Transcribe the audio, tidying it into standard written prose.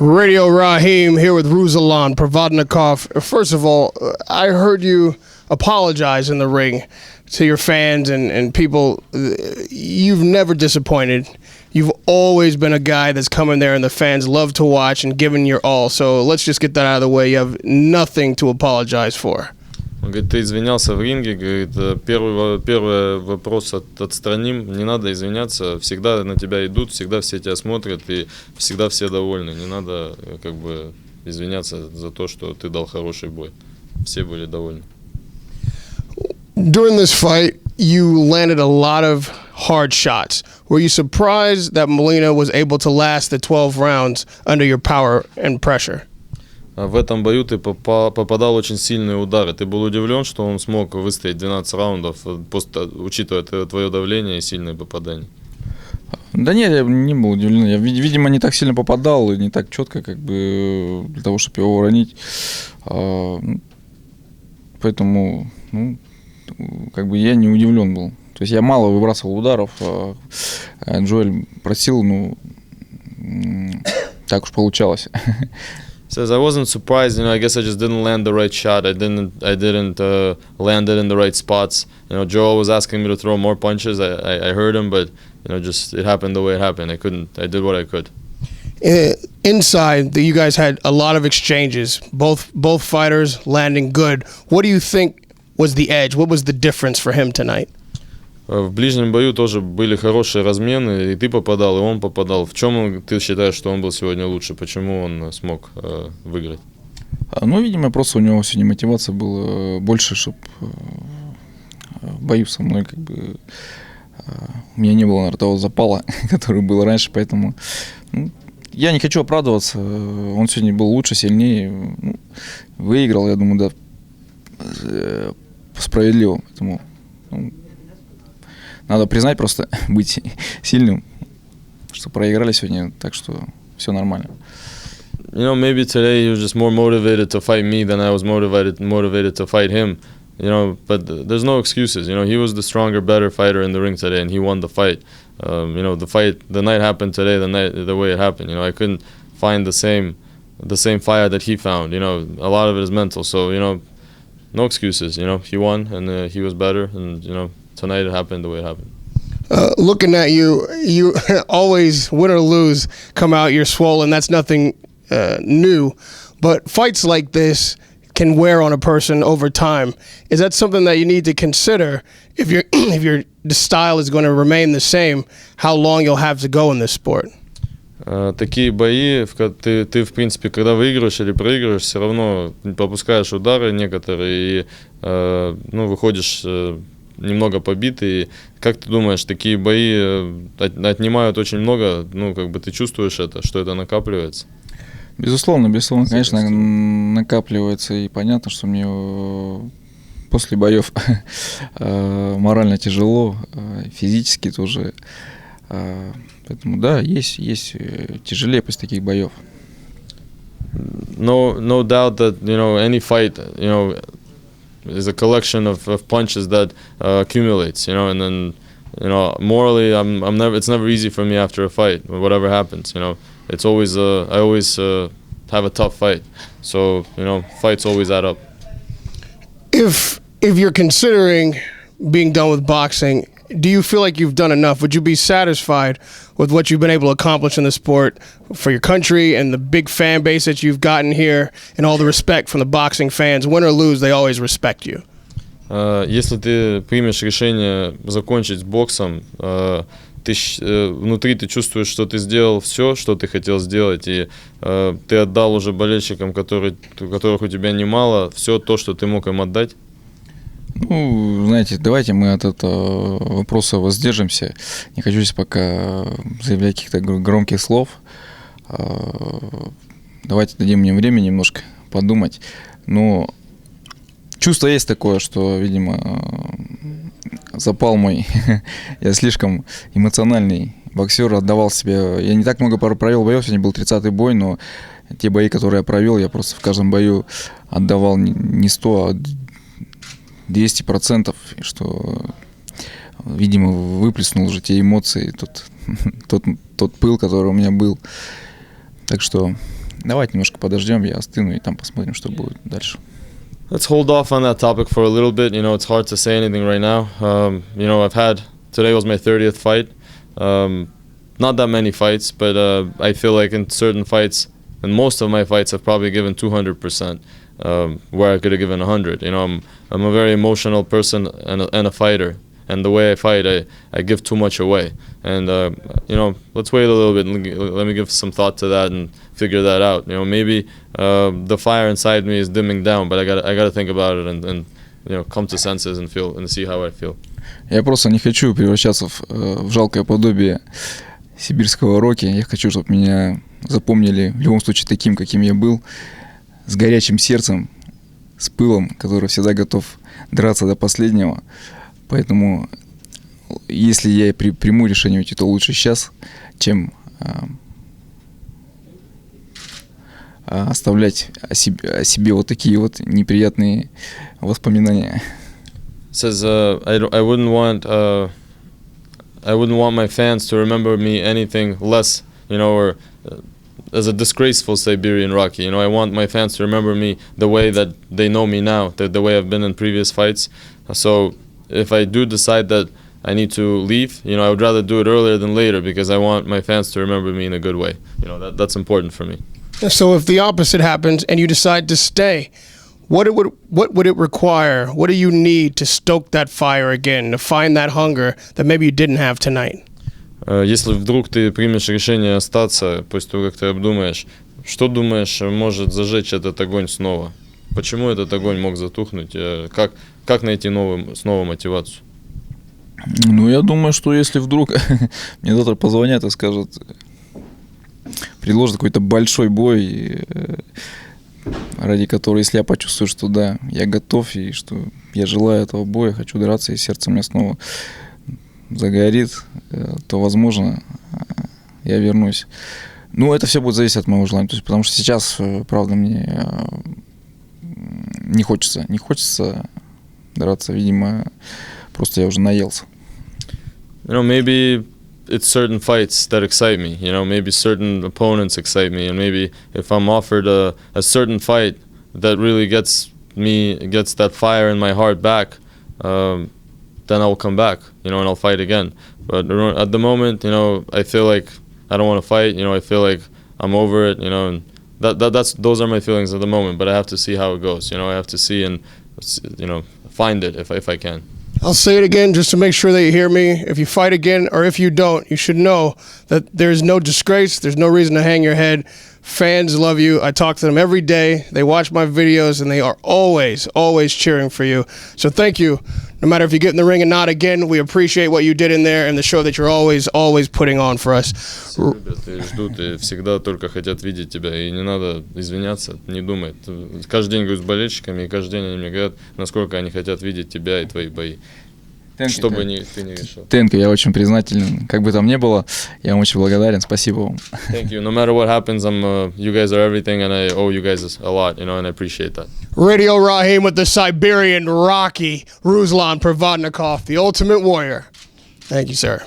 Radio Raheem here with Ruslan Provodnikov. First of all, I heard you apologize in the ring to your fans and people. You've never disappointed. You've always been a guy that's come in there and the fans love to watch and given your all. So let's just get that out of the way. You have nothing to apologize for. Он говорит, ты извинялся в ринге, говорит, первый вопрос отстраним, не надо извиняться, всегда на тебя идут, всегда все тебя смотрят и всегда все довольны, не надо как бы извиняться за то, что ты дал хороший бой, все были довольны. During this fight, you landed a lot of hard shots. Were you surprised that Molina was able to last the 12 rounds under your power and pressure? В этом бою ты попадал очень сильные удары. Ты был удивлен, что он смог выстоять 12 раундов, учитывая твое давление и сильные попадания? Да нет, я не был удивлен. Я, видимо, не так сильно попадал и не так четко, как бы, для того, чтобы его уронить. Поэтому, как бы я не удивлен был. То есть я мало выбрасывал ударов. Джоэль просил, так уж получалось. Says I wasn't surprised, I guess I just didn't land the right shot. I didn't land it in the right spots. Joel was asking me to throw more punches. I heard him, but just it happened the way it happened. I did what I could. Inside, you guys had a lot of exchanges. Both fighters landing good. What do you think was the edge? What was the difference for him tonight? В ближнем бою тоже были хорошие размены, и ты попадал, и он попадал. В чем ты считаешь, что он был сегодня лучше? Почему он смог выиграть? Видимо, просто у него сегодня мотивация была больше, чтобы в бою со мной как бы у меня не было, наверное, того запала, который был раньше, поэтому я не хочу оправдываться. Он сегодня был лучше, сильнее, выиграл, я думаю, да, справедливо, поэтому надо признать, просто быть сильным, что проиграли сегодня, так что все нормально. Maybe today he was just more motivated to fight me than I was motivated to fight him. But there's no excuses. He was the stronger, better fighter in the ring today, and he won the fight. The night happened today, the way it happened. I couldn't find the same fire that he found. A lot of it is mental. So no excuses. He won, and he was better, and tonight it happened the way it happened. Looking at you always, win or lose, come out, you're swollen. That's nothing new. But fights like this can wear on a person over time. Is that something that you need to consider if your style is going to remain the same, how long you'll have to go in this sport? Такие бои, ты в принципе, когда выигрываешь или проигрываешь, все равно пропускаешь удары некоторые и выходишь немного побитый. Как ты думаешь, такие бои отнимают очень много? Как бы ты чувствуешь это, что это накапливается? Безусловно, конечно, накапливается. И понятно, что мне после боев морально тяжело, физически тоже. Поэтому да, есть тяжелее после таких боев. No doubt that, any fight, is a collection of punches that accumulates, and then, morally, it's never easy for me after a fight, whatever happens, it's always, I always have a tough fight, so, fights always add up. If you're considering being done with boxing, do you feel like you've done enough? Would you be satisfied with what you've been able to accomplish in the sport for your country and the big fan base that you've gotten here and all the respect from the boxing fans? Win or lose, they always respect you. Если ты примешь решение закончить с боксом, внутри ты чувствуешь, что ты сделал все, что ты хотел сделать, и ты отдал уже болельщикам, которых у тебя немало, все то, что ты мог им отдать? Знаете, давайте мы от этого вопроса воздержимся. Не хочу здесь пока заявлять каких-то громких слов. Давайте дадим мне время немножко подумать. Но чувство есть такое, что, видимо, запал мой. Я слишком эмоциональный боксер, отдавал себе. Я не так много провел боев, сегодня был 30-й бой, но те бои, которые я провел, я просто в каждом бою отдавал не 100, а 200%, что, видимо, выплеснул уже те эмоции, тот пыл, который у меня был. Так что давайте немножко подождем, я остыну, и там посмотрим, что будет дальше. Let's hold off on that topic for a little bit. You know, it's hard to say anything right now. You know, today was my 30th fight. Not that many fights, but I feel like in certain fights, and most of my fights, I've probably given 200%, where I could have given 100. You know, I'm a very emotional person and a fighter. And the way I fight, I give too much away. And, you know, let's wait a little bit and let me give some thought to that and figure that out. You know, maybe the fire inside me is dimming down, but I gotta think about it and you know, come to senses and feel and see how I feel. Я просто не хочу превращаться в жалкое подобие сибирского Рокки. Я хочу, чтобы меня запомнили в любом случае таким, каким я был, с горячим сердцем, с пылом, который всегда готов драться до последнего. Поэтому, если я приму решение уйти, то лучше сейчас, чем оставлять о себе вот такие вот неприятные воспоминания. Says I wouldn't want my fans to remember me anything less, you know, or as a disgraceful Siberian Rocky. You know, I want my fans to remember me the way that they know me now, the way I've been in previous fights. So if I do decide that I need to leave, you know, I would rather do it earlier than later because I want my fans to remember me in a good way. You know, that's important for me. So if the opposite happens and you decide to stay, what would it require? What do you need to stoke that fire again, to find that hunger that maybe you didn't have tonight? Если вдруг ты примешь решение остаться, после того, как ты обдумаешь, что думаешь может зажечь этот огонь снова? Почему этот огонь мог затухнуть? Как найти снова мотивацию? Ну, я думаю, что если вдруг мне завтра позвонят и скажут, предложат какой-то большой бой, ради которого, если я почувствую, что да, я готов, и что я желаю этого боя, хочу драться, и сердце у меня снова загорит, то, возможно, я вернусь. Ну, это все будет зависеть от моего желания, то есть, потому что сейчас, правда, мне не хочется драться, видимо, просто я уже наелся. You know, maybe it's certain fights that excite me. You know, maybe certain opponents excite me, and maybe if I'm offered a certain fight that really gets that fire in my heart back, then I'll come back. You know, and I'll fight again. But at the moment, you know, I feel like I don't want to fight. You know, I feel like I'm over it. You know, and those are my feelings at the moment. But I have to see how it goes. You know, I have to see and, you know, find it if I can. I'll say it again just to make sure that you hear me. If you fight again or if you don't, you should know that there's no disgrace. There's no reason to hang your head. Fans love you. I talk to them every day. They watch my videos, and they are always, always cheering for you. So thank you. No matter if you get in the ring or not again, we appreciate what you did in there and the show that you're always, always putting on for us. Все любят и ждут, и всегда только хотят видеть тебя. И не надо извиняться, не думай. Каждый день говорю с болельщиками, и каждый день они мне говорят, насколько они хотят видеть тебя и твои бои. Что бы ты ни решил. Тенко, я очень признателен. Как бы там ни было, я вам очень благодарен. Спасибо вам. Thank you. No matter what happens, you guys are everything, and I owe you guys a lot, you know, and I appreciate that. Radio Raheem with the Siberian Rocky, Ruslan Provodnikov, the Ultimate Warrior. Thank you, sir.